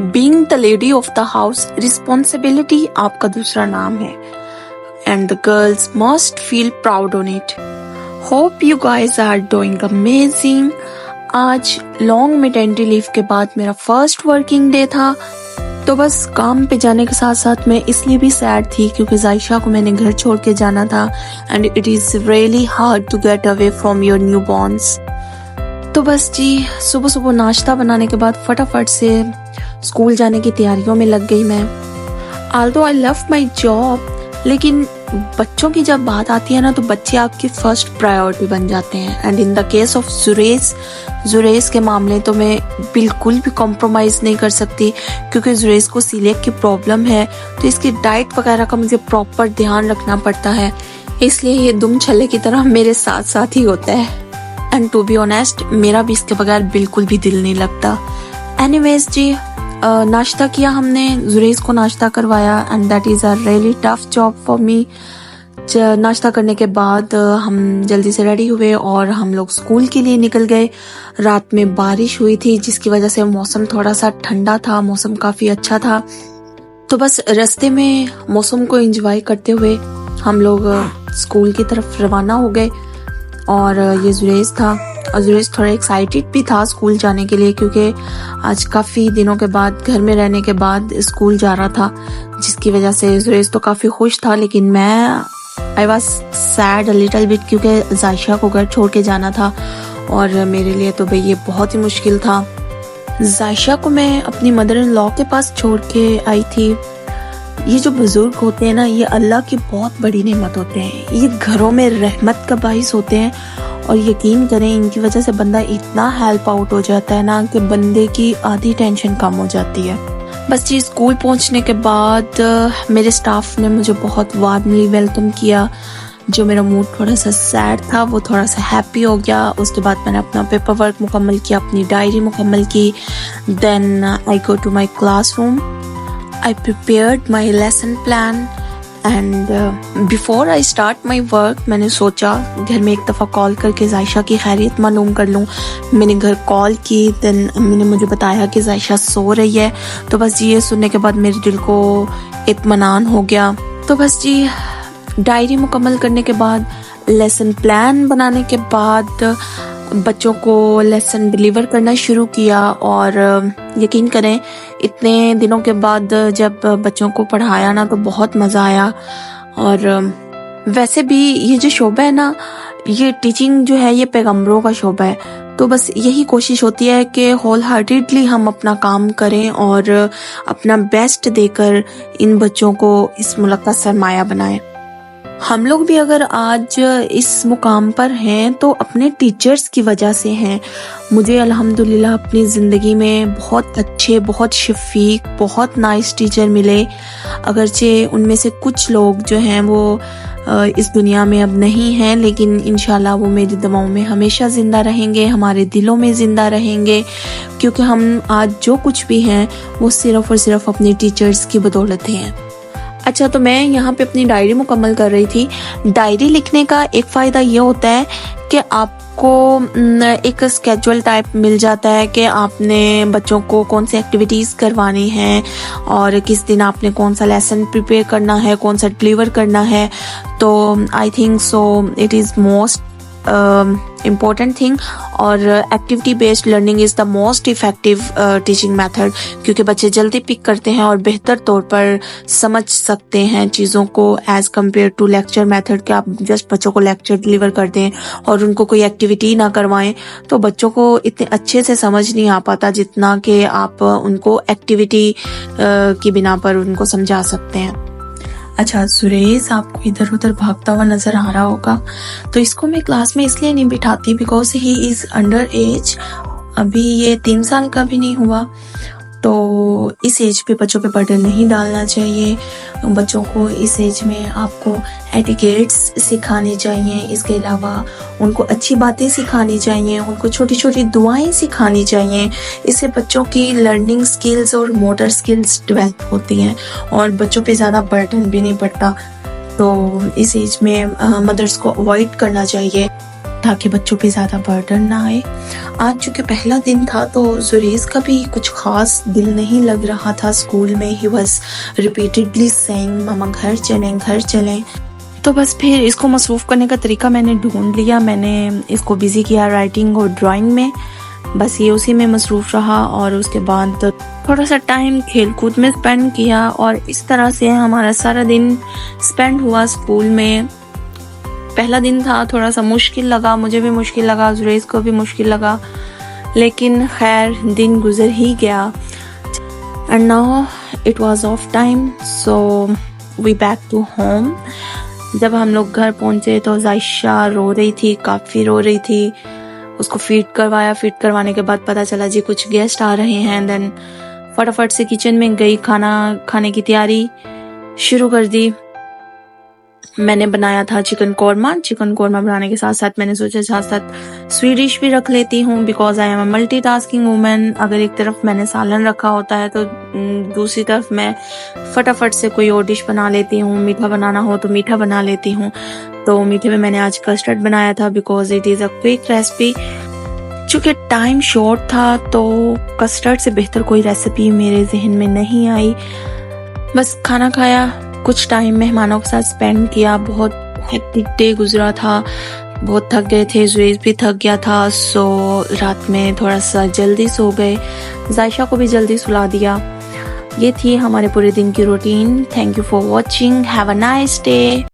Being the lady of the house, responsibility आपका दूसरा नाम है and the girls must feel proud on it. Hope you guys are doing amazing. आज long maternity leave के बाद मेरा फर्स्ट वर्किंग डे था, तो बस काम पे जाने के साथ साथ मैं इसलिए भी सैड थी क्योंकि जायशा को मैंने घर छोड़ के जाना था and it is really hard to get away from your newborns. तो बस जी सुबह सुबह नाश्ता बनाने के बाद फटाफट से स्कूल जाने की तैयारियों में लग गई मैं। Although I love my job, लेकिन बच्चों की जब बात आती है ना तो बच्चे आपकी फर्स्ट प्रायोरिटी बन जाते हैं and in the case of जुरेस के मामले तो मैं बिल्कुल भी कॉम्प्रोमाइज़ नहीं कर सकती क्योंकि जुरेस को सीलिएक की प्रॉब्लम है, तो इसकी डाइट वगैरह का मुझे प्रॉपर ध्यान रखना पड़ता है, इसलिए ये दुम छल्ले की तरह मेरे साथ साथ ही होता है एंड टू बी ऑनेस्ट मेरा भी इसके बगैर बिल्कुल भी दिल नहीं लगता। एनीवेज जी नाश्ता किया हमने, जुरेस को नाश्ता करवाया and that is a really tough job for me. नाश्ता करने के बाद हम जल्दी से रेडी हुए और हम लोग स्कूल के लिए निकल गए। रात में बारिश हुई थी जिसकी वजह से मौसम थोड़ा सा ठंडा था, मौसम काफ़ी अच्छा था, तो बस रास्ते में मौसम को एंजॉय करते हुए हम लोग स्कूल की तरफ रवाना हो गए। और ये जुरेस था, जुरेस थोड़ा एक्साइटेड भी था स्कूल जाने के लिए क्योंकि आज काफ़ी दिनों के बाद घर में रहने के बाद स्कूल जा रहा था, जिसकी वजह से जुरेस तो काफ़ी खुश था, लेकिन मैं I was sad a little bit क्योंकि जायशा को घर छोड़ के जाना था और मेरे लिए तो भाई ये बहुत ही मुश्किल था। जायशा को मैं अपनी मदर इन लॉ के पास छोड़ के आई थी। ये जो बुजुर्ग होते हैं ना, ये अल्लाह की बहुत बड़ी नेमत होते हैं, ये घरों में रहमत का बाइस होते हैं और यकीन करें इनकी वजह से बंदा इतना हेल्प आउट हो जाता है ना कि बंदे की आधी टेंशन कम हो जाती है। बस जी स्कूल पहुंचने के बाद मेरे स्टाफ ने मुझे बहुत वार्मली वेलकम किया, जो मेरा मूड थोड़ा सा सैड था वो थोड़ा सा हैप्पी हो गया। उसके बाद मैंने अपना पेपर वर्क मुकम्मल किया, अपनी डायरी मुकम्मल की, then I go to my classroom, I prepared my lesson plan and before I start my work मैंने सोचा घर में एक दफ़ा कॉल करके जायशा की खैरियत मालूम कर लूँ। मैंने घर कॉल की, देन अम्मी ने मुझे बताया कि जायशा सो रही है, तो बस जी ये सुनने के बाद मेरे दिल को इत्मीनान हो गया। तो बस जी डायरी मुकम्मल करने के बाद, लेसन प्लान बनाने के बाद बच्चों को लेसन डिलीवर करना शुरू किया और यकीन करें इतने दिनों के बाद जब बच्चों को पढ़ाया ना तो बहुत मज़ा आया। और वैसे भी ये जो शोबा है ना, ये टीचिंग जो है ये पैगंबरों का शोबा है, तो बस यही कोशिश होती है कि होल हार्टेडली हम अपना काम करें और अपना बेस्ट देकर इन बच्चों को इस मुल्क का सरमाया बनाएं। हम लोग भी अगर आज इस मुकाम पर हैं तो अपने टीचर्स की वजह से हैं। मुझे अल्हम्दुलिल्लाह अपनी ज़िंदगी में बहुत अच्छे, बहुत शफीक, बहुत नाइस टीचर मिले, अगरचे उनमें से कुछ लोग जो हैं वो इस दुनिया में अब नहीं हैं, लेकिन इंशाल्लाह वो मेरी दुआओं में हमेशा ज़िंदा रहेंगे, हमारे दिलों में ज़िंदा रहेंगे, क्योंकि हम आज जो कुछ भी हैं वो सिर्फ़ और सिर्फ अपने टीचर्स की बदौलत हैं। अच्छा, तो मैं यहाँ पे अपनी डायरी मुकम्मल कर रही थी। डायरी लिखने का एक फ़ायदा ये होता है कि आपको एक स्केड्यूल टाइप मिल जाता है कि आपने बच्चों को कौन सी एक्टिविटीज़ करवानी हैं और किस दिन आपने कौन सा लेसन प्रिपेयर करना है, कौन सा डिलीवर करना है। तो I think so it is most important thing और activity based learning is the most effective teaching method, क्योंकि बच्चे जल्दी पिक करते हैं और बेहतर तौर पर समझ सकते हैं चीज़ों को as compare to lecture method के आप जस्ट बच्चों को लेक्चर डिलीवर कर दें और उनको कोई एक्टिविटी ना करवाएं, तो बच्चों को इतने अच्छे से समझ नहीं आ पाता जितना कि आप उनको एक्टिविटी की बिना पर उनको समझा सकते हैं। अच्छा, सुरेश आपको इधर उधर भागता हुआ नजर आ रहा होगा, तो इसको मैं क्लास में इसलिए नहीं बिठाती because he is under age, अभी ये 3 साल का भी नहीं हुआ, तो इस एज पे बच्चों पे बर्डन नहीं डालना चाहिए। बच्चों को इस एज में आपको एटिकेट्स सिखानी चाहिए, इसके अलावा उनको अच्छी बातें सिखानी चाहिए, उनको छोटी छोटी दुआएं सिखानी चाहिए। इससे बच्चों की लर्निंग स्किल्स और मोटर स्किल्स डेवलप होती हैं और बच्चों पे ज़्यादा बर्डन भी नहीं पड़ता। तो इस एज में मदर्स को अवॉइड करना चाहिए ताकि बच्चों पे ज़्यादा बर्डन ना आए। आज चूँकि पहला दिन था तो जुरेज़ का भी कुछ ख़ास दिल नहीं लग रहा था स्कूल में। ही वॉज़ रिपीटेडली सेइंग मम्मा घर चलें, घर चलें। तो बस फिर इसको मसरूफ़ करने का तरीका मैंने ढूँढ लिया। मैंने इसको बिज़ी किया राइटिंग और ड्राइंग में, बस ये उसी में मसरूफ़ रहा और उसके बाद थोड़ा सा टाइम खेल कूद में स्पेंड किया और इस तरह से हमारा सारा दिन स्पेंड हुआ स्कूल में। पहला दिन था, थोड़ा सा मुश्किल लगा, मुझे भी मुश्किल लगा, जुरेज़ को भी मुश्किल लगा, लेकिन खैर दिन गुजर ही गया। And now it was of time, so we back to home. जब हम लोग घर पहुंचे तो जायशा रो रही थी, काफ़ी रो रही थी। उसको फीड करवाया, फीड करवाने के बाद पता चला जी कुछ गेस्ट आ रहे हैं। देन फटाफट से किचन में गई, खाना खाने की तैयारी शुरू कर दी। मैंने बनाया था चिकन कौरमा। चिकन कौरमा बनाने के साथ साथ मैंने सोचा साथ साथ स्वीट डिश भी रख लेती हूँ, because I am a multitasking women. अगर एक तरफ मैंने सालन रखा होता है तो दूसरी तरफ मैं फटाफट से कोई और डिश बना लेती हूँ। मीठा बनाना हो तो मीठा बना लेती हूँ। तो मीठे में मैंने आज कस्टर्ड बनाया था, because it is a quick recipe. चूँकि टाइम शॉर्ट था तो कस्टर्ड से बेहतर कोई रेसिपी मेरे जहन में नहीं आई। बस खाना खाया, कुछ टाइम मेहमानों के साथ स्पेंड किया। बहुत हेक्टिक डे गुजरा था, बहुत थक गए थे, जुरेज़ भी थक गया था। सो रात में थोड़ा सा जल्दी सो गए, जायशा को भी जल्दी सुला दिया। ये थी हमारे पूरे दिन की routine. Thank you for watching, have a nice day.